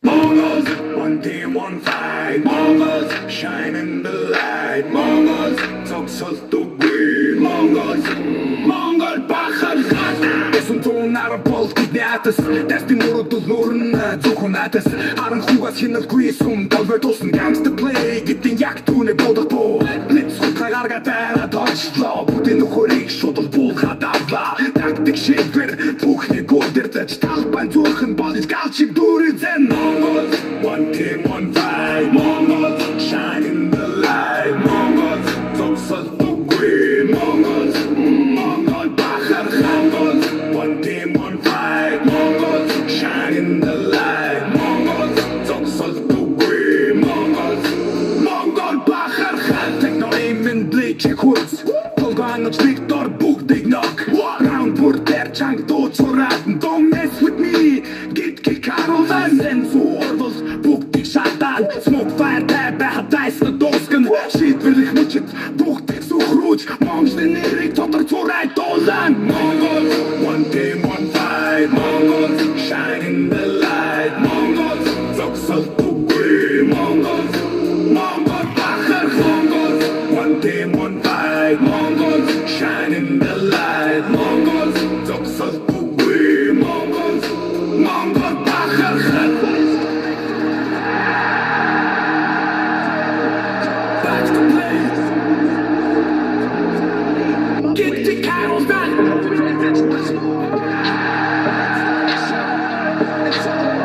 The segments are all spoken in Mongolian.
Mongols, one team, one fight. Mongols, shine in the light. Mongols, цогцолтгүй. Mongols, Монгол бахар хат. Эсэн тунаар болт гиднятас. Дэстин мөрөдөл нүүрэн зөвхөн натас. Харан хугас хинэлгүй сүм долбой тусан gangster play. Гитэн яг түүнэ бодох боо. Блиц хутгагаар гадаа точлоо. Бүтэн нөхөрийг шудал буулгаад авлаа. Тактик шийдвэр бүхний гүдэрдэж талбайн зүрхэн бодож галчиг дүүрэн. Mongols, one team, one fight. Mongols, shine in the light. Mongols, цогцолтгүй. Mongols, Монгол бахар Mongols, one team, one fight. Mongols, shine in the light. Mongols, цогцолтгүй. Mongols, Монгол бахар Techno-aim bleach хурц. Толгойноч Victor бүгдийг knock. Round бүр дээр чанга дууцураад. Don't mess with me. Get Carol and Forward. Бүгдийг шатаад. Smoke fire байхад дайсна дуусган. Шийдвэрлэх мөчөд бүгдийг сүхрүүж. Монголын нэрийг дотор зурай дуулан. Mongols, one team, one fight. Mongols, shine in the light. Mongols, цогцолтгүй. Mongols, Монгол бахар Mongols, one team, one fight. Mongols, shine in the light. Mongols, цогцолтгүй. Mongols, Монгол бахар back to play. Get the cows back.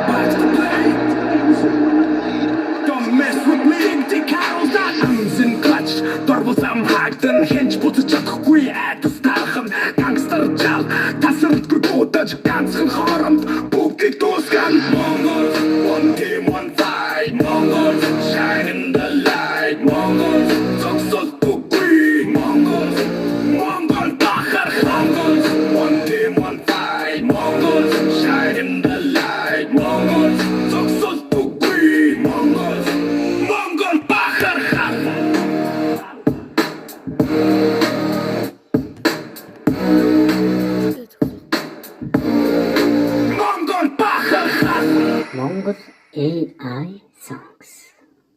Back to play. Don't mess with me. Get the cows back. Arms in clutch. Дорвол амхаагдан хэнч буцаж чадахгүй айдас тархан. Гангстер жал тасралтгүй будаж ганцхан хоромд бүгдийг дуусган. Mongols, one team, one fight. Mongols, shine in the light. Mongols, цогцолтгүй. Mongols, Монгол бахар Mongols, one team, one fight. Mongols, shine in the light. Mongols, цогцолтгүй. Mongols, Монгол бахар Монгол бахар Монгол AI